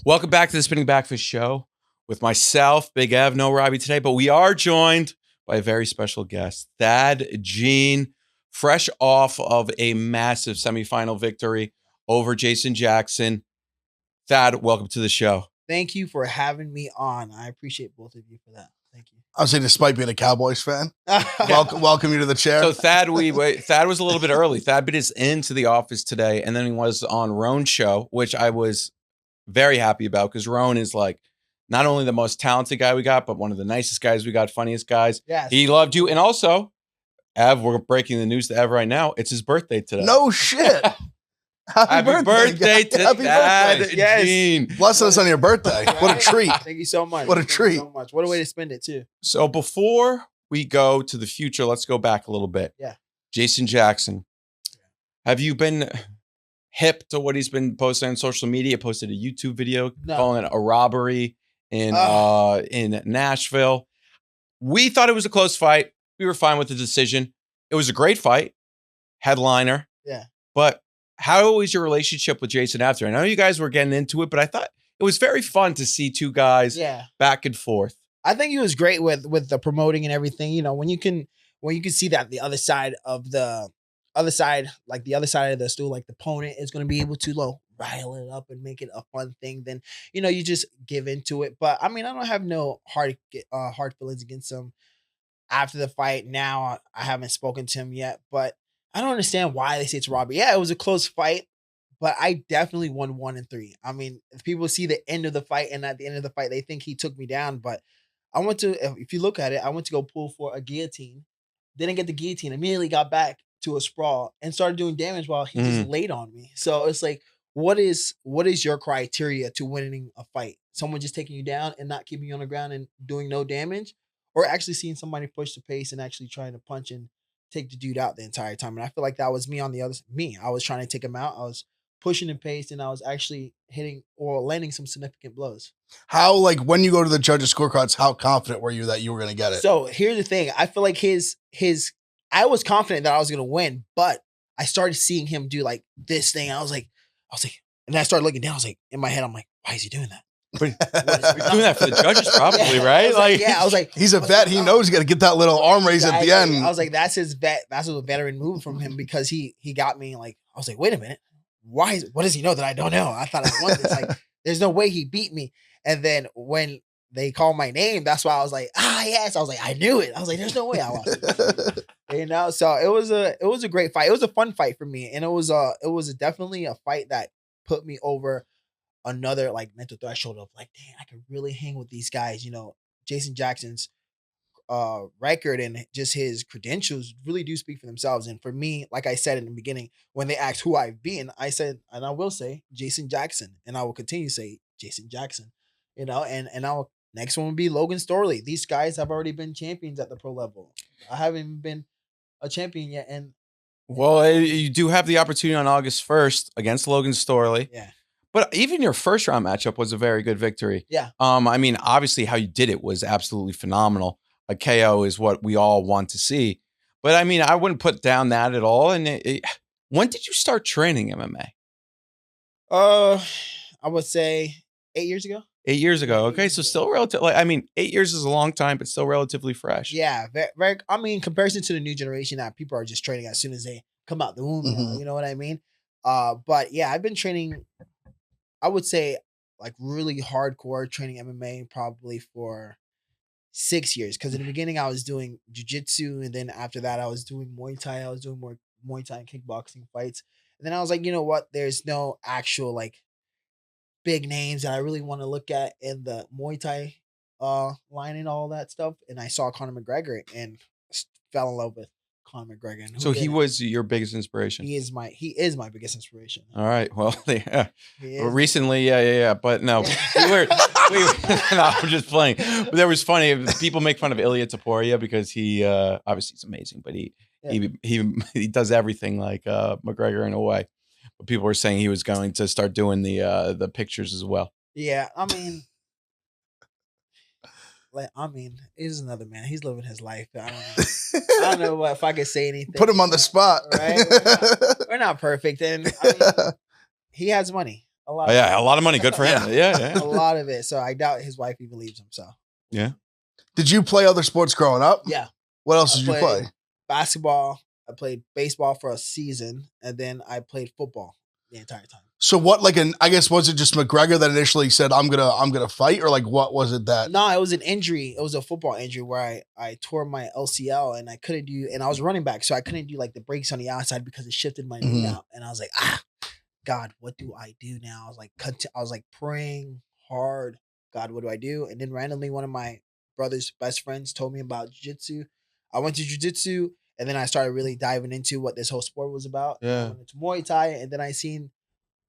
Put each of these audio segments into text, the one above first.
Welcome back to the Spinning Backfish Show with myself, Big Ev, no Robbie today, but we are joined by a very special guest, Thad Jean, fresh off of a massive semifinal victory over Jason Jackson. Thad, welcome to the show. Thank you for having me on. I appreciate both of you for that. Thank you. I would say, despite being a Cowboys fan, welcome you to the chair. So Thad was a little bit early. Thad bit us into the office today, and then he was on Roan's show, which I was very happy about because Roan is like not only the most talented guy we got, but one of the nicest guys we got, funniest guys. Yes. He loved you. And also, Ev, we're breaking the news to Ev right now. It's his birthday today. No shit. Happy birthday to Thad Jean. Bless us on your birthday. What a treat. Thank you so much. What a treat. So much. What a way to spend it, too. So before we go to the future, let's go back a little bit. Yeah. Jason Jackson. Have you been hip to what he's been posting on social media? Posted a YouTube video calling it a robbery in Nashville. We thought it was a close fight. We were fine with the decision. It was a great fight. Headliner. Yeah. But how was your relationship with Jason after? I know you guys were getting into it, but I thought it was very fun to see two guys back and forth. I think he was great with the promoting and everything. You know, when you can see that the other side of the other side of the stool, like the opponent is going to be able to rile it up and make it a fun thing, then, you know, you just give into it. But I mean, I don't have no hard feelings against him after the fight. Now I haven't spoken to him yet, but I don't understand why they say it's robbery. Yeah, it was a close fight, but I definitely won 1-3. I mean, if people see the end of the fight and at the end of the fight, they think he took me down, but if you look at it, I went to go pull for a guillotine, didn't get the guillotine, immediately got back to a sprawl and started doing damage while he just laid on me. So it's like, what is your criteria to winning a fight? Someone just taking you down and not keeping you on the ground and doing no damage, or actually seeing somebody push the pace and actually trying to punch and take the dude out the entire time? And I feel like that was me on the other me. I was trying to take him out. I was pushing and pace, and I was actually hitting or landing some significant blows. How, when you go to the judges' scorecards, how confident were you that you were going to get it? So here's the thing. I feel like I was confident that I was going to win, but I started seeing him do this thing. I was like, and then I started looking down. I was like, in my head, I'm like, why is he doing that? But he's doing that for the judges, probably, right? I was like, he's a vet. He knows he's got to get that little arm raise at the end. I was like, that's his vet. That's a veteran move from him, because he got me. I was like, wait a minute, what does he know that I don't know? I thought I won this. There's no way he beat me. And then when they called my name, that's why I was like, yes. I was like, I knew it. I was like, there's no way I lost. You know, so it was a great fight. It was a fun fight for me, and it was definitely a fight that put me over another mental threshold of dang, I can really hang with these guys. You know, Jason Jackson's record and just his credentials really do speak for themselves. And for me, like I said in the beginning, when they asked who I've been, I said, and I will say, Jason Jackson, and I will continue to say Jason Jackson. You know, and our next one would be Logan Storely. These guys have already been champions at the pro level. I haven't been a champion yet, and you do have the opportunity on August 1st against Logan Storely. Yeah. But even your first round matchup was a very good victory. Yeah. I mean, obviously how you did it was absolutely phenomenal. A KO is what we all want to see. But I mean, I wouldn't put down that at all. And when did you start training MMA? I would say 8 years ago. 8 years ago. Okay. So still relatively, 8 years is a long time, but still relatively fresh. Yeah. Very, very, I mean, in comparison to the new generation that people are just training as soon as they come out the womb, you know what I mean? But yeah, I've been training, I would say really hardcore training MMA probably for 6 years. Cause in the beginning I was doing jiu-jitsu, and then after that I was doing Muay Thai. I was doing more Muay Thai and kickboxing fights. And then I was like, you know what? There's no actual big names that I really want to look at in the Muay Thai line and all that stuff. And I saw Conor McGregor and fell in love with Conor McGregor. So he was your biggest inspiration. He is my biggest inspiration. All right. Well, recently, yeah. But no, no, I'm just playing. But there was funny. People make fun of Ilya Taporia because he obviously he's amazing, but he does everything like McGregor in a way. But people were saying he was going to start doing the pictures as well. Yeah, I mean, he's another man. He's living his life. I don't know if I could say anything. Put him on the spot. Right? We're not perfect, and he has money. A lot. Oh, yeah, a lot of money. Good for him. Yeah. A lot of it. So I doubt his wife even leaves him. So Yeah. Did you play other sports growing up? yeah. What else did you play? Basketball. I played baseball for a season, and then I played football the entire time. So what, I guess, was it just McGregor that initially said, I'm gonna fight, or like what was it that? No, it was an injury. It was a football injury where I tore my LCL and I couldn't do, and I was running back, so I couldn't do like the breaks on the outside because it shifted my knee out. And I was like, God, what do I do now? I was like praying hard. God, what do I do? And then randomly, one of my brother's best friends told me about jiu-jitsu. I went to jiu-jitsu, and then I started really diving into what this whole sport was about. Yeah. I went into Muay Thai, and then I seen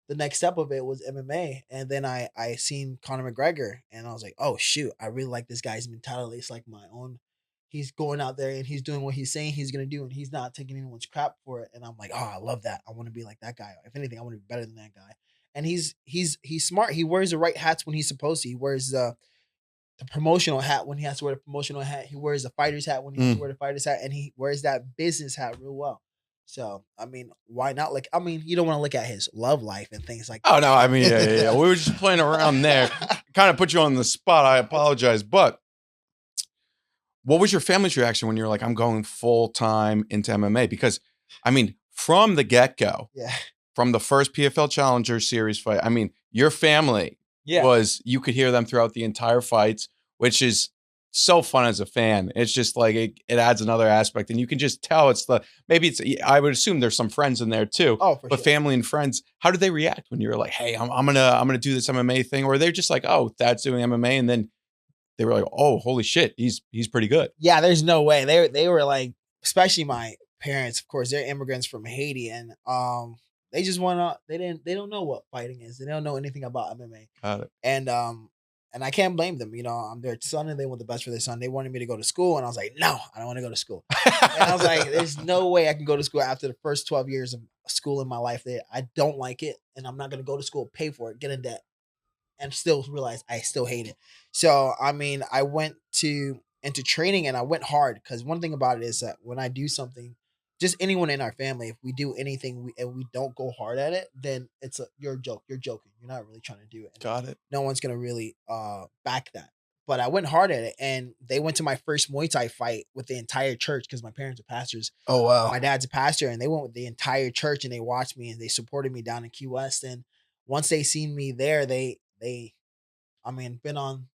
the next step of it was MMA. And then I seen Conor McGregor, and I was like, oh shoot, I really like this guy's mentality. It's like my own. He's going out there and he's doing what he's saying he's gonna do, and he's not taking anyone's crap for it. And I'm like, oh, I love that. I want to be like that guy. If anything, I want to be better than that guy. And he's smart. He wears the right hats when he's supposed to. He wears the promotional hat when he has to wear the promotional hat. He wears the fighter's hat when he has to wear the fighter's hat, and he wears that business hat real well. So, I mean, why not? Like, I mean, you don't want to look at his love life and things like that. Oh, no, I mean, yeah. We were just playing around there. Kind of put you on the spot. I apologize. But what was your family's reaction when you were like, I'm going full time into MMA? Because, I mean, from the get-go, from the first PFL Challenger Series fight, I mean, your family was, you could hear them throughout the entire fights, which is so fun as a fan. It's just like it adds another aspect, and you can just tell I would assume there's some friends in there too. Oh, for but sure. Family and friends, how did they react when you were like, hey, I'm gonna do this MMA thing? Or they're just like, oh, Thad's doing MMA, and then they were like, oh, holy shit, he's pretty good. Yeah, there's no way. They were like, especially my parents, of course, they're immigrants from Haiti, and they just they don't know what fighting is. They don't know anything about MMA. Got it. And I can't blame them. You know, I'm their son and they want the best for their son. They wanted me to go to school, and I was like, no, I don't want to go to school. And I was like, there's no way I can go to school after the first 12 years of school in my life. I don't like it, and I'm not going to go to school, pay for it, get in debt, and still realize I still hate it. So, I mean, I went into training, and I went hard, because one thing about it is that when I do something, just anyone in our family, if we do anything and we don't go hard at it, then it's you're a joke. You're joking. You're not really trying to do it. And Got it. no one's going to really back that. But I went hard at it, and they went to my first Muay Thai fight with the entire church, because my parents are pastors. Oh, wow. My dad's a pastor, and they went with the entire church, and they watched me, and they supported me down in Key West. And once they seen me there, they been on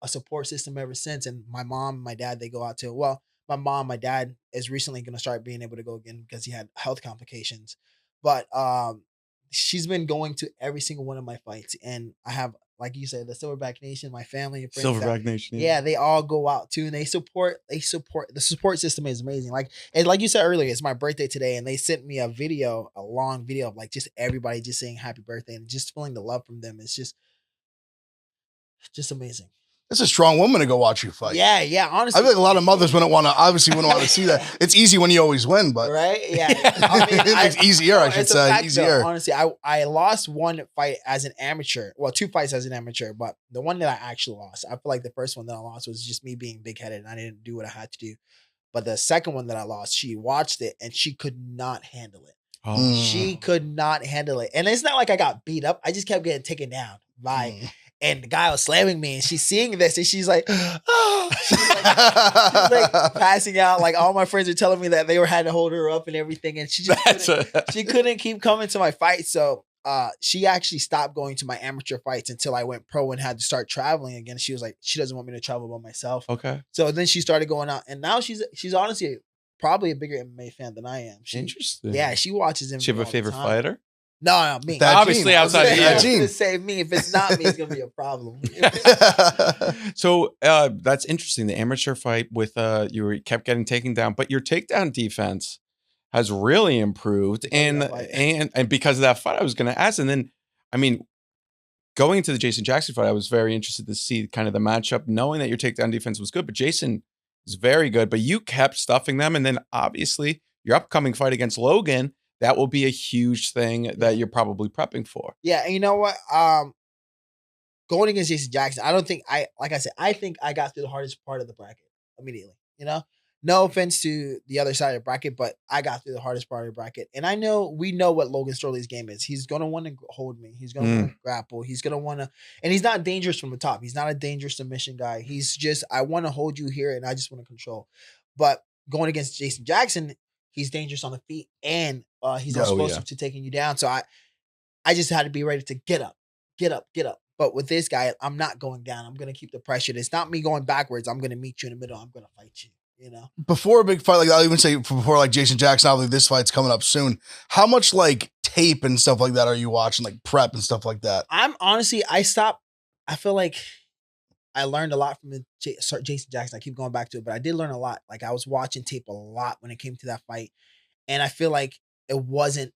a support system ever since. And my mom and my dad, they go out to, my dad is recently going to start being able to go again because he had health complications. But she's been going to every single one of my fights. And I have, like you said, the Silverback Nation, my family and friends. Silverback Nation. Yeah, they all go out too. And they support. The support system is amazing. Like you said earlier, it's my birthday today. And they sent me a long video of like just everybody just saying happy birthday, and just feeling the love from them. It's just amazing. It's a strong woman to go watch you fight. Yeah. Honestly, I feel like a lot of mothers wouldn't want to see that. It's easy when you always win, but right? Yeah, I mean, it's easier. I should say easier. Though, honestly, I lost one fight as an amateur. Well, 2 fights as an amateur, but the one that I actually lost, I feel like the first one that I lost was just me being big headed and I didn't do what I had to do. But the second one that I lost, she watched it and she could not handle it. Oh. She could not handle it, and it's not like I got beat up. I just kept getting taken down by. And the guy was slamming me, and she's seeing this, and she's like, oh, she's like passing out. Like all my friends are telling me that they had to hold her up and everything, and she couldn't keep coming to my fight. So she actually stopped going to my amateur fights until I went pro and had to start traveling again. She was like, she doesn't want me to travel by myself. Okay. So then she started going out, and now she's honestly probably a bigger MMA fan than I am. Interesting. Yeah, she watches him. She have a favorite fighter? No, me. Obviously, outside of that you. To say me. If it's not me, it's gonna be a problem. So that's interesting. The amateur fight with kept getting taken down, but your takedown defense has really improved, and because of that fight, I was going to ask. And then, I mean, going into the Jason Jackson fight, I was very interested to see kind of the matchup, knowing that your takedown defense was good, but Jason is very good. But you kept stuffing them, and then obviously your upcoming fight against Logan. That will be a huge thing that you're probably prepping for. Yeah, and you know what? Going against Jason Jackson, I think I got through the hardest part of the bracket immediately. You know, No offense to the other side of the bracket, but I got through the hardest part of the bracket. And we know what Logan Storely's game is. He's going to want to hold me. He's going to want to grapple. He's going to want to, and he's not dangerous from the top. He's not a dangerous submission guy. He's just, I want to hold you here and I just want to control. But going against Jason Jackson, he's dangerous on the feet and he's explosive to taking you down. So I just had to be ready to get up. But with this guy, I'm not going down. I'm going to keep the pressure. It's not me going backwards. I'm going to meet you in the middle. I'm going to fight you. You know, before a big fight, like I'll even say before like Jason Jackson, obviously this fight's coming up soon. How much like tape and stuff like that are you watching, like prep and stuff like that? I'm honestly, I feel like I learned a lot from Jason Jackson. I keep going back to it, but I did learn a lot. Like I was watching tape a lot when it came to that fight, and I feel like it wasn't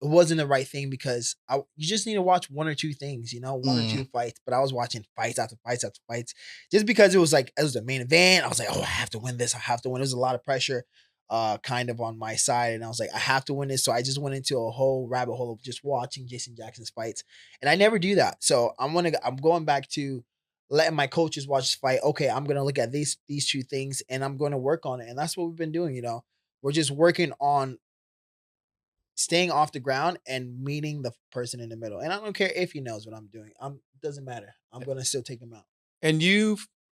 the right thing because you just need to watch one or two things, you know, one or two fights. But I was watching fights after fights after fights just because it was the main event. I was like, oh, I have to win this. I have to win. There was a lot of pressure kind of on my side. And I was like, I have to win this. So I just went into a whole rabbit hole of just watching Jason Jackson's fights. And I never do that. So I'm going back to letting my coaches watch this fight. Okay, I'm going to look at these two things and I'm going to work on it. And that's what we've been doing, you know. We're just working on staying off the ground and meeting the person in the middle. And I don't care if he knows what I'm doing. It doesn't matter. I'm going to still take him out. And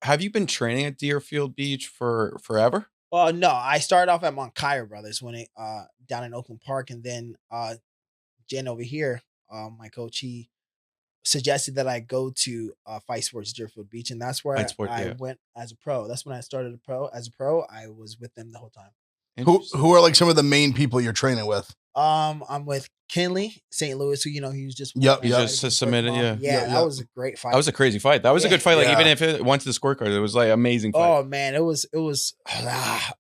have you been training at Deerfield Beach for forever? Well, no, I started off at Montclair Brothers when down in Oakland Park. And then Jen over here, my coach, he suggested that I go to Fight Sports Deerfield Beach. And that's where I went as a pro. That's when I started as a pro. I was with them the whole time. Who are like some of the main people you're training with? I'm with Kinley, St. Louis, who, you know, he was just submitted. That was a great fight. That was a crazy fight. That was a good fight. Like even if it went to the scorecard, it was like amazing fight. Oh man, it was.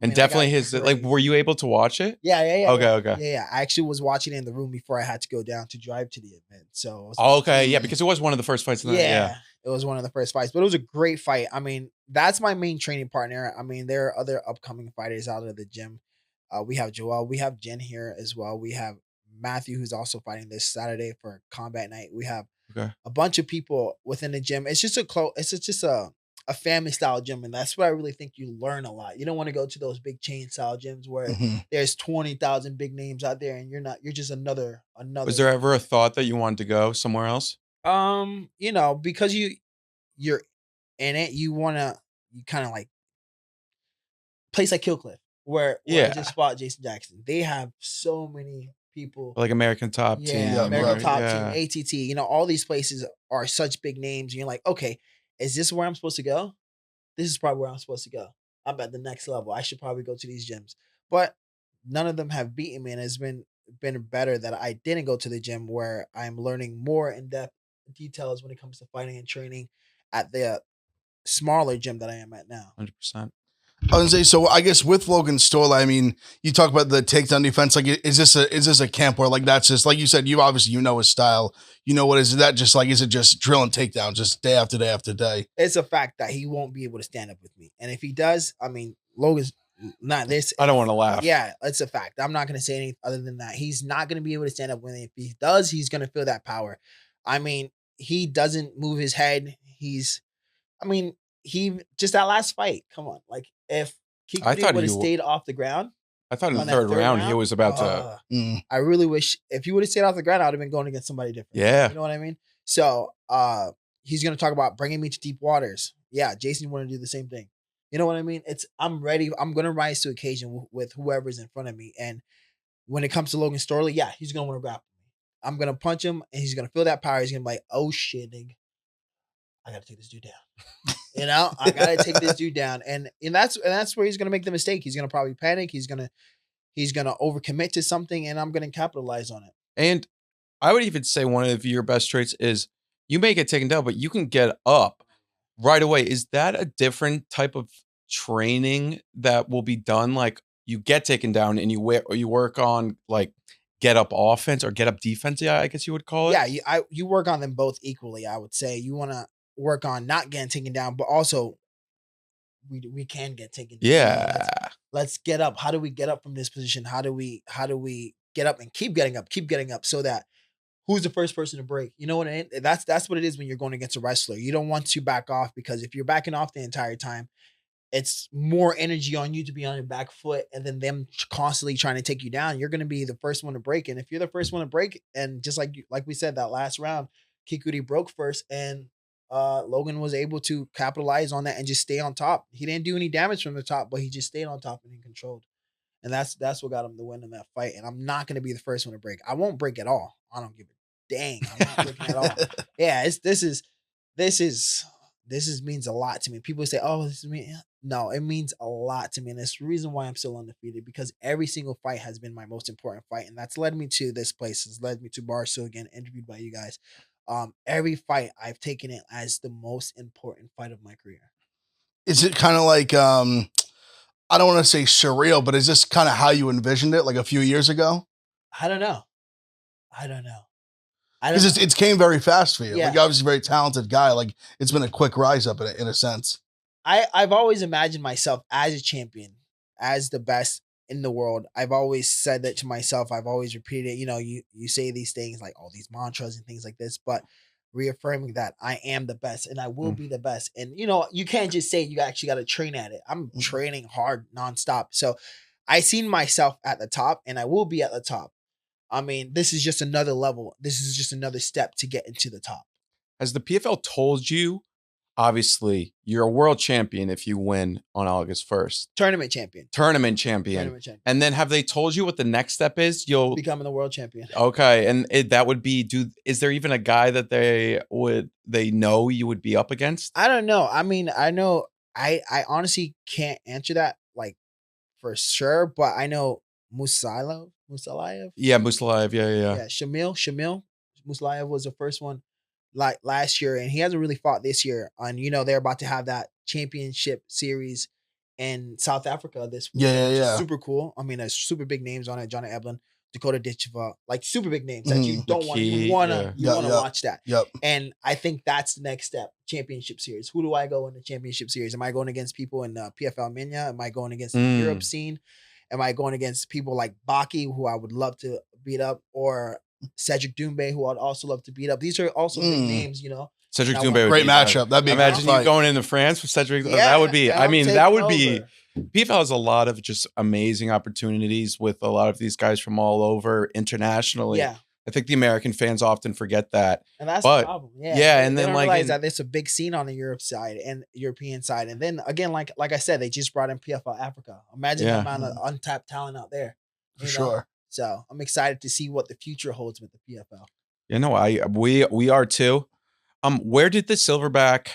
And definitely like, were you able to watch it? Yeah. Okay. Yeah. I actually was watching it in the room before I had to go down to drive to the event. So. Because it was one of the first fights. It was one of the first fights, but it was a great fight. I mean, that's my main training partner. I mean, there are other upcoming fighters out of the gym. We have Joel. We have Jen here as well. We have Matthew, who's also fighting this Saturday for combat night. We have a bunch of people within the gym. It's just a family style gym, and that's where I really think you learn a lot. You don't want to go to those big chain style gyms where there's 20,000 big names out there, and you're just another. Was there ever a thought that you wanted to go somewhere else? You know, because you're in it, you kind of like place like Killcliff. Where I just fought Jason Jackson. They have so many people. Like American Top Team. American Top Team, ATT. You know, all these places are such big names. And you're like, okay, is this where I'm supposed to go? This is probably where I'm supposed to go. I'm at the next level. I should probably go to these gyms. But none of them have beaten me. And it's been better that I didn't go to the gym where I'm learning more in-depth details when it comes to fighting and training at the smaller gym that I am at now. 100%. I was gonna say, so I guess with Logan Storely, I mean, you talk about the takedown defense. Like, is this a camp where like that's just like you said, you obviously know his style. You know what is that just like? Is it just drill and takedown, just day after day after day? It's a fact that he won't be able to stand up with me, and if he does, I mean, Logan's not this. I don't want to laugh. Yeah, it's a fact. I'm not going to say anything other than that. He's not going to be able to stand up with me. If he does, he's going to feel that power. I mean, he doesn't move his head. He just that last fight. Come on, like if. Kikuchi would have stayed off the ground. I thought in the third round he was about to. I really wish if he would have stayed off the ground, I would have been going against somebody different. Yeah. You know what I mean? So he's going to talk about bringing me to deep waters. Yeah, Jason want to do the same thing. You know what I mean? I'm ready. I'm going to rise to occasion with whoever's in front of me. And when it comes to Logan Storely, yeah, he's going to want to grapple me. I'm going to punch him and he's going to feel that power. He's going to be like, oh shit, nigga. I got to take this dude down. You know, I got to take this dude down. And that's where he's going to make the mistake. He's going to probably panic. He's going to overcommit to something and I'm going to capitalize on it. And I would even say one of your best traits is you may get taken down, but you can get up right away. Is that a different type of training that will be done? Like you get taken down and you work on like get up offense or get up defense. Yeah, I guess you would call it. Yeah. You work on them both equally. I would say you want to work on not getting taken down, but also we can get taken down. Yeah. Let's get up. How do we get up from this position? How do we get up and keep getting up so that who's the first person to break? You know what I mean? That's what it is when you're going against a wrestler. You don't want to back off because if you're backing off the entire time, it's more energy on you to be on your back foot, and then them constantly trying to take you down. You're going to be the first one to break, and if you're the first one to break, and just like we said that last round, Kikuchi broke first, and Logan was able to capitalize on that and just stay on top. He didn't do any damage from the top, but he just stayed on top and he controlled. And that's what got him the win in that fight. And I'm not going to be the first one to break. I won't break at all. I don't give a dang. I'm not breaking at all. Yeah, this means a lot to me. People say, "Oh, this is me." No, it means a lot to me, and it's the reason why I'm still undefeated, because every single fight has been my most important fight, and that's led me to this place. Has led me to Barstool again, interviewed by you guys. Every fight I've taken it as the most important fight of my career. Is it kind of like I don't want to say surreal, but is this kind of how you envisioned it, like a few years ago? I don't know. Because it came very fast for you. Yeah. Like, you're obviously a very talented guy. Like, it's been a quick rise up in a sense. I've always imagined myself as a champion, as the best in the world. I've always said that to myself. I've always repeated it. You know, you say these things like all these mantras and things like this, but reaffirming that I am the best and I will be the best. And, you know, you can't just say you actually got to train at it. I'm training hard nonstop. So I seen myself at the top and I will be at the top. I mean, this is just another level. This is just another step to get into the top. Has the PFL told you, obviously, you're a world champion if you win on August 1st? Tournament champion. And then have they told you what the next step is? You'll becoming the world champion. Okay. And that would be, is there even a guy that they know you would be up against? I don't know. I mean, I know, I honestly can't answer that like for sure, but I know Musalayev. Yeah, Musalayev. Yeah. Yeah, Shamil Musalayev was the first one like last year, and he hasn't really fought this year. And you know they're about to have that championship series in South Africa this week. Yeah. Super cool. I mean, there's super big names on it. Johnny Eblin, Dakota Ditcheva, like super big names that you don't want. You wanna watch that. Yep. And I think that's the next step. Championship series. Who do I go in the championship series? Am I going against people in PFL Minya? Am I going against the Europe scene? Am I going against people like Baki, who I would love to beat up, or Cedric Doumbé, who I'd also love to beat up? These are also big names, you know. Cedric Doumbé, great matchup. That'd be imagine you going into France with Cedric. Yeah, that would be. I mean, that would be. over. PFL has a lot of just amazing opportunities with a lot of these guys from all over internationally. Yeah. I think the American fans often forget that. And that's the problem. Yeah. And they then don't like realize that there's a big scene on the Europe side and European side. And then again, like I said, they just brought in PFL Africa. Imagine the amount of untapped talent out there. For sure. So I'm excited to see what the future holds with the PFL. You know, we are too. Where did the Silverback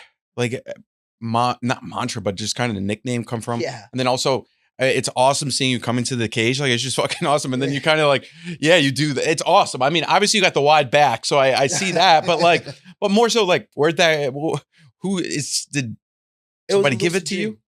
not mantra, but just kind of the nickname come from? Yeah. And then also, it's awesome seeing you come into the cage. Like, it's just fucking awesome. And then you kind of like, yeah, you do that. It's awesome. I mean, obviously you got the wide back, so I see that, but like, but more so like, did somebody give it to you?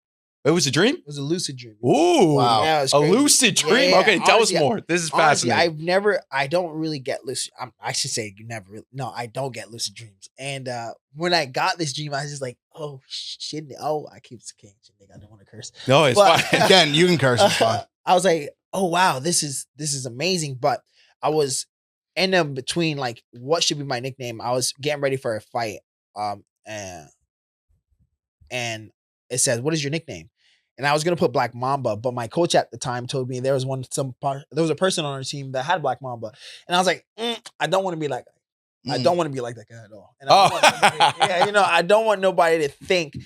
It was a dream? It was a lucid dream. Ooh, wow. Yeah, it was a crazy. lucid dream. Yeah. Okay, tell us more. This is Honestly, fascinating. I don't really get lucid. I should say I don't get lucid dreams. And when I got this dream, I was just like, oh shit. Oh, I keep saying shit, nigga. I don't want to curse. No, it's fine. Again, you can curse. It's fine. I was like, oh wow, this is amazing. But I was in between like what should be my nickname. I was getting ready for a fight. And it says, what is your nickname? And I was gonna put Black Mamba, but my coach at the time told me there was a person on our team that had Black Mamba, and I was like, I don't want to be like that. I don't want to be like that guy at all. And I don't want nobody to think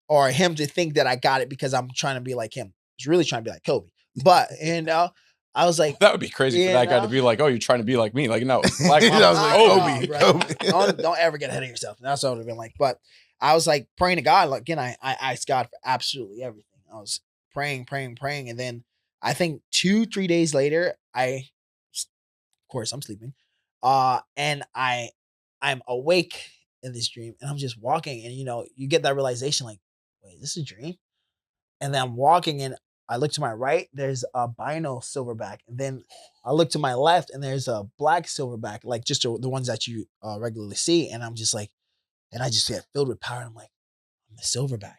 or him to think that I got it because I'm trying to be like him. I was really trying to be like Kobe, but I was like, that would be crazy for that guy to be like, oh, you're trying to be like me. Like, no, Black Mamba. I was like, Kobe. Don't ever get ahead of yourself. And that's what I would have been like. But I was like praying to God. Like, again, I asked God for absolutely everything. I was praying. And then I think 2-3 days later, of course, I'm sleeping. And I'm awake in this dream and I'm just walking. And, you get that realization like, wait, is this a dream? And then I'm walking and I look to my right, there's a albino silverback. And then I look to my left and there's a black silverback, like just the ones that you regularly see. And I'm just like, and I just get filled with power. And I'm like, I'm the silverback.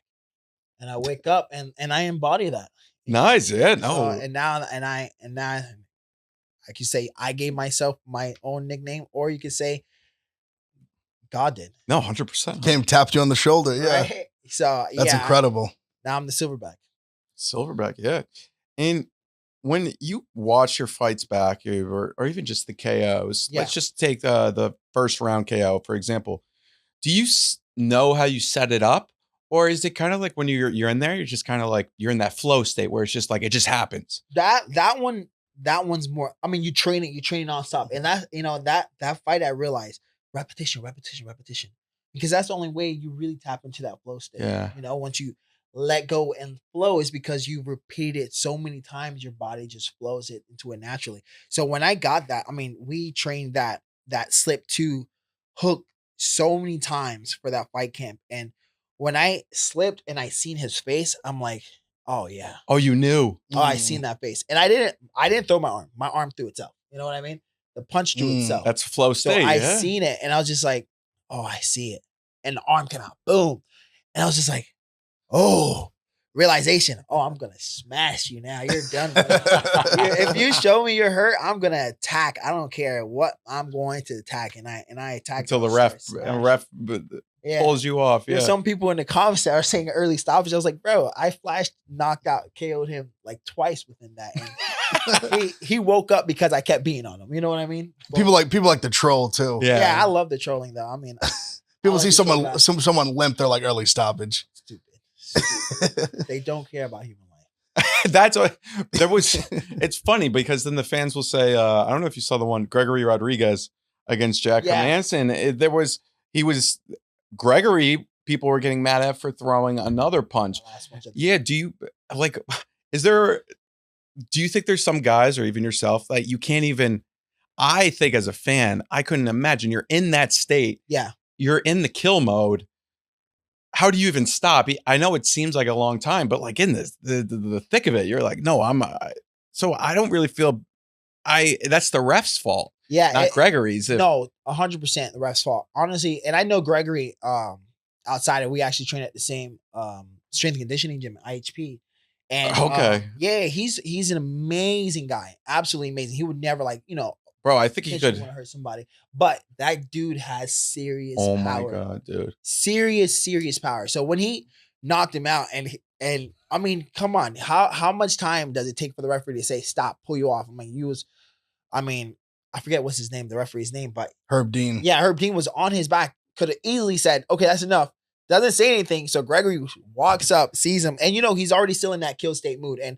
And I wake up and I embody that. Nice, yeah, no. And now I could say I gave myself my own nickname, or you could say God did. No, 100%. Came tapped you on the shoulder, yeah. Right? So that's incredible. Now I'm the silverback. Silverback, yeah. And when you watch your fights back, or even just the KOs, Yeah. let's just take the first round KO for example. Do you know how you set it up, or is it kind of like when you're in there, you're just kind of like you're in that flow state where it's just like it just happens? That one's more. I mean, you train nonstop, and that fight I realized repetition, because that's the only way you really tap into that flow state. Yeah. Once you let go and flow is because you repeat it so many times, your body just flows it into it naturally. So when I got that, I mean, we trained that slip to hook so many times for that fight camp, and when I slipped and I seen his face, I'm like, oh yeah. Oh, you knew. Oh, I seen that face. And I didn't throw my arm. My arm threw itself. You know what I mean? The punch drew itself. That's flow So state. I yeah. seen it and I was just like, oh, I see it. And the arm came out. Boom. And I was just like, oh, realization. Oh, I'm gonna smash you now. You're done. If you show me you're hurt, I'm gonna attack. I don't care what, I'm going to attack. And I attack until the ref pulls you off. Yeah. There's some people in the comments that are saying early stoppage. I was like, bro, I flashed, knocked out, KO'd him like twice within that. And he woke up because I kept beating on him. You know what I mean? But, People like the troll too. yeah, I love the trolling though. I mean, people like see someone limp, they're like early stoppage. Stupid. They don't care about human life. That's what there was. It's funny because then the fans will say, I don't know if you saw the one Gregory Rodriguez against Jack Manson. Gregory, people were getting mad at for throwing another punch. Yeah. Do you think there's some guys or even yourself that you can't even, I think as a fan, I couldn't imagine you're in that state. Yeah. You're in the kill mode. How do you even stop? I know it seems like a long time, but like in the thick of it, you're like, no, so I don't really feel that's the ref's fault. Yeah. Not Gregory's. No, 100% the ref's fault. Honestly, and I know Gregory, outside of, we actually train at the same strength and conditioning gym, IHP. And okay. Yeah, he's an amazing guy. Absolutely amazing. He would never bro, I think he could want to hurt somebody. But that dude has serious power. Oh my God, dude. Serious power. So when he knocked him out and I mean, come on, how much time does it take for the referee to say stop, pull you off? I mean, I forget what's his name, the referee's name, but Herb Dean. Yeah, Herb Dean was on his back. Could have easily said, okay, that's enough. Doesn't say anything. So Gregory walks up, sees him, and he's already still in that kill state mood. And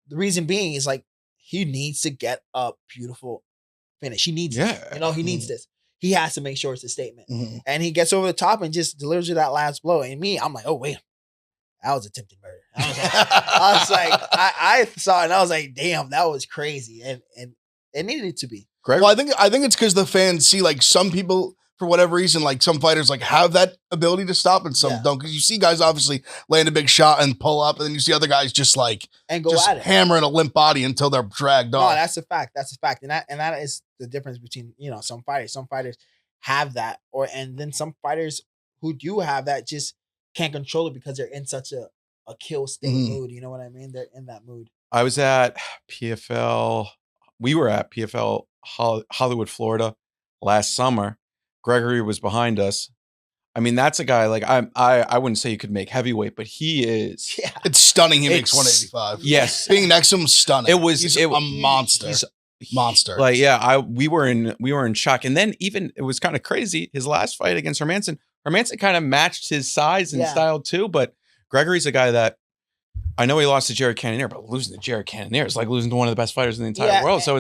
the reason being is like he needs to get a beautiful finish. He needs he needs this. He has to make sure it's a statement. Mm-hmm. And he gets over the top and just delivers you that last blow. And I'm like, oh wait, that was attempted murder. I saw it and I was like, damn, that was crazy. And it needed to be. Well, I think it's because the fans see like some people, for whatever reason, like some fighters like have that ability to stop and some don't. Because you see guys obviously land a big shot and pull up, and then you see other guys just like and go at it, hammering a limp body until they're dragged off. No, that's a fact. That's a fact, and that is the difference between some fighters. Some fighters have that, and then some fighters who do have that just can't control it because they're in such a kill state mood. You know what I mean? They're in that mood. I was at PFL. We were at PFL Hollywood, Florida last summer. Gregory was behind us. I mean, that's a guy like I wouldn't say you could make heavyweight, but he is. Yeah. It's stunning. He makes 185. Yes, being next to him, stunning. He's a monster. Monster. Like we were in shock, and then even it was kind of crazy. His last fight against Hermanson kind of matched his size and style too. But Gregory's a guy that I know he lost to Jared Cannonier, but losing to Jared Cannonier is like losing to one of the best fighters in the entire world. So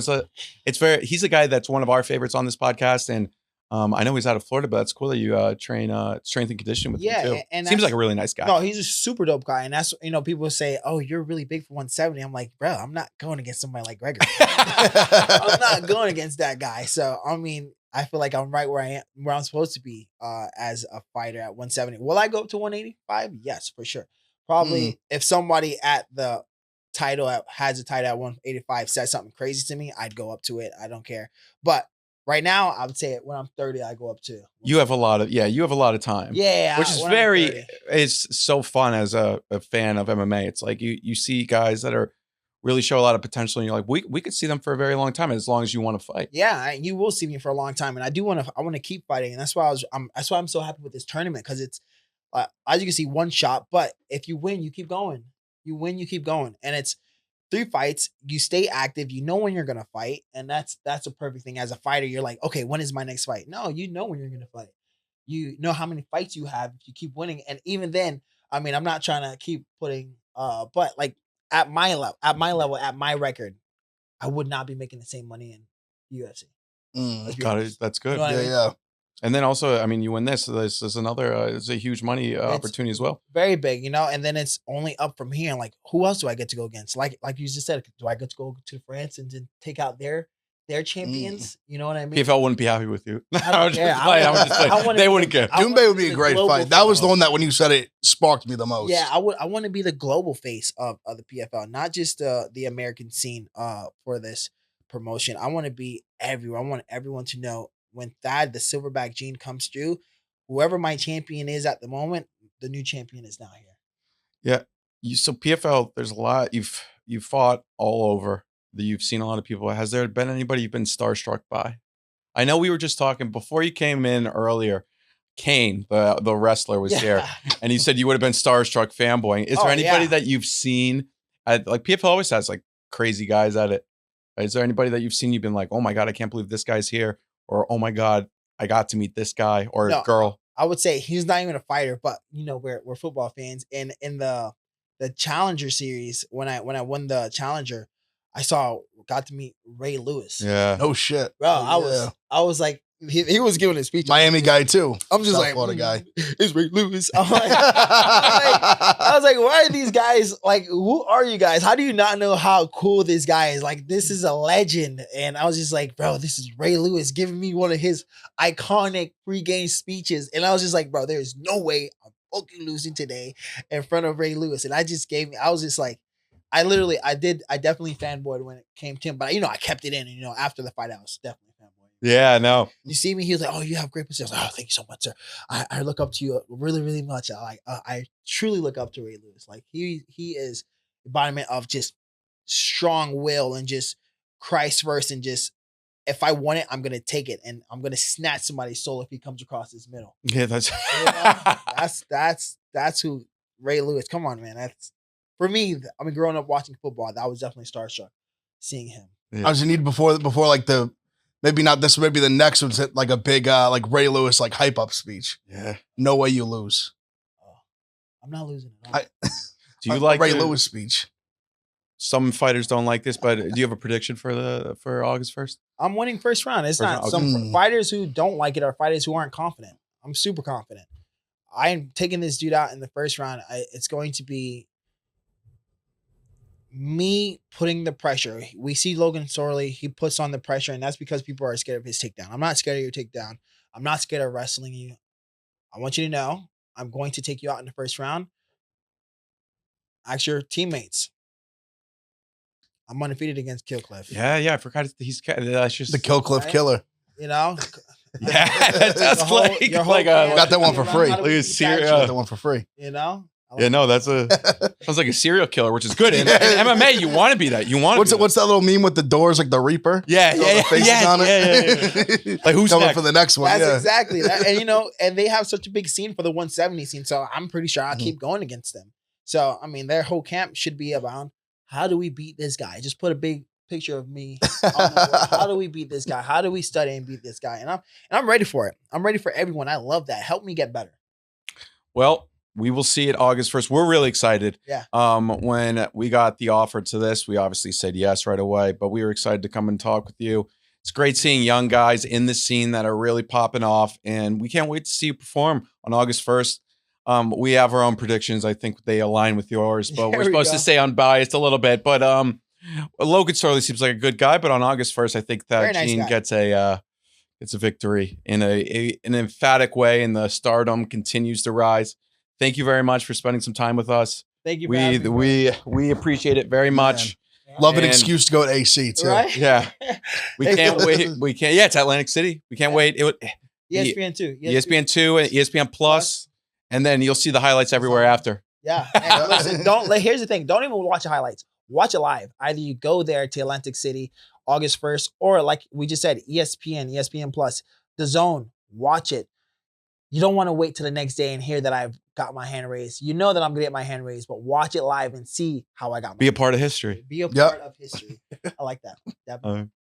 he's a guy that's one of our favorites on this podcast, and I know he's out of Florida, but it's cool that you train strength and conditioning with him too. And seems like a really nice guy. No, he's a super dope guy, and that's people say, "Oh, you're really big for 170." I'm like, bro, I'm not going against somebody like Gregory. I'm not going against that guy. So I mean, I feel like I'm right where I'm supposed to be as a fighter at 170. Will I go up to 185? Yes, for sure. Probably if somebody at the title has a title at 185 says something crazy to me, I'd go up to it. I don't care. But right now, I would say when I'm 30, I go up to. You have a lot of time. Yeah. Which is it's so fun as a fan of MMA. It's like you see guys that are really show a lot of potential and you're like, we could see them for a very long time as long as you want to fight. Yeah, you will see me for a long time. And I want to keep fighting. And that's why I'm so happy with this tournament because As you can see, one shot. But if you win, you keep going. You win, you keep going. And it's 3 fights. You stay active. You know when you're gonna fight, and that's a perfect thing. As a fighter, you're like, okay, when is my next fight? No, you know when you're gonna fight. You know how many fights you have if you keep winning. And even then, I mean, I'm not trying to keep putting, but like at my level, at my record, I would not be making the same money in UFC. Got it. That's good. You know what I mean? Yeah. And then also, I mean, you win this. So this is another. It's a huge money opportunity as well. Very big, you know. And then it's only up from here. Like, who else do I get to go against? Like you just said, do I get to go to France and then take out their champions? You know what I mean? PFL wouldn't be happy with you. I don't care. They wouldn't care. Doumbé would be a great fight. That was the one that when you said it sparked me the most. Yeah, I want to be the global face of the PFL, not just the American scene for this promotion. I want to be everywhere. I want everyone to know when Thad, the silverback gene, comes through, whoever my champion is at the moment, the new champion is now here. Yeah. So PFL, there's a lot. You've fought all over. You've seen a lot of people. Has there been anybody you've been starstruck by? I know we were just talking before you came in earlier. Kane, the wrestler, was here, and you said you would have been starstruck fanboying. Is there anybody that you've seen at, like, PFL always has like crazy guys at it? Is there anybody that you've seen you've been like, oh my God, I can't believe this guy's here, or oh my God, I got to meet this guy or girl? I would say he's not even a fighter, but you know, we're football fans, and in the Challenger series, when I won the Challenger, I got to meet Ray Lewis. Yeah. No shit. Bro, I was like, he was giving a speech. Miami guy too. I'm just South like, Florida guy. It's Ray Lewis. I was like, why are these guys, like, who are you guys? How do you not know how cool this guy is? Like, this is a legend. And I was just like, bro, this is Ray Lewis giving me one of his iconic pregame speeches. And I was just like, bro, there's no way I'm fucking losing today in front of Ray Lewis. And I was just like, I definitely fanboyed when it came to him, but I kept it in. And, after the fight, I was definitely fanboying. Yeah, no. You see me, he was like, "Oh, you have great positions." Oh, thank you so much, sir. I look up to you really, really much. I truly look up to Ray Lewis. Like he is embodiment of just strong will and just Christ first, and just if I want it, I'm gonna take it, and I'm gonna snatch somebody's soul if he comes across his middle. Yeah, that's that's who Ray Lewis. Come on, man. That's for me. I mean, growing up watching football, that was definitely starstruck seeing him. I was in need before like the. Maybe not this, maybe the next one's like a big like Ray Lewis like hype up speech. Yeah. No way you lose. I'm not losing it. Do you like Ray Lewis speech? Some fighters don't like this, but do you have a prediction for August 1st? I'm winning first round. It's not some fighters who don't like it are fighters who aren't confident. I'm super confident. I'm taking this dude out in the first round. It's going to be me putting the pressure. We see Logan Storely. He puts on the pressure, and that's because people are scared of his takedown. I'm not scared of your takedown. I'm not scared of wrestling you. I want you to know I'm going to take you out in the first round. Ask your teammates. I'm undefeated against Killcliff. Yeah. I forgot that's just the Killcliff killer. Yeah, that's got that one for free. Got that one for free. Sounds like a serial killer, which is good. In MMA, you want to be that. You want. What's that little meme with the doors, like the Reaper? Yeah. Like who's coming next? for the next one? That's exactly that. And and they have such a big scene for the 170 scene, so I'm pretty sure I'll keep going against them. So I mean, their whole camp should be about how do we beat this guy? Just put a big picture of me on the board. How do we beat this guy? How do we study and beat this guy? And I'm ready for it. I'm ready for everyone. I love that. Help me get better. Well, we will see it August 1st. We're really excited. Yeah. When we got the offer to this, we obviously said yes right away, but we were excited to come and talk with you. It's great seeing young guys in the scene that are really popping off, and we can't wait to see you perform on August 1st. We have our own predictions. I think they align with yours, but we're supposed to stay unbiased a little bit. But Logan Storely seems like a good guy, but on August 1st, I think that Gene gets a victory in an emphatic way, and the stardom continues to rise. Thank you very much for spending some time with us. Thank you. We appreciate it very much. Yeah. Love an excuse to go to AC too. Right? Yeah, we can't wait. We can't. Yeah, it's Atlantic City. We can't wait. ESPN2, ESPN2, and ESPN Plus, and then you'll see the highlights everywhere after. Yeah. And listen, here's the thing. Don't even watch the highlights. Watch it live. Either you go there to Atlantic City August 1st, or like we just said, ESPN Plus, The Zone. Watch it. you don't want to wait till the next day and hear that I've got my hand raised. You know that I'm gonna get my hand raised, but watch it live and see how I got my Be a hand part of raised. history. Be a part of history. I like that.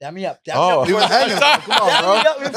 Dab me up. Dab Oh. me up. He was hanging. Come on, Dab bro. me up.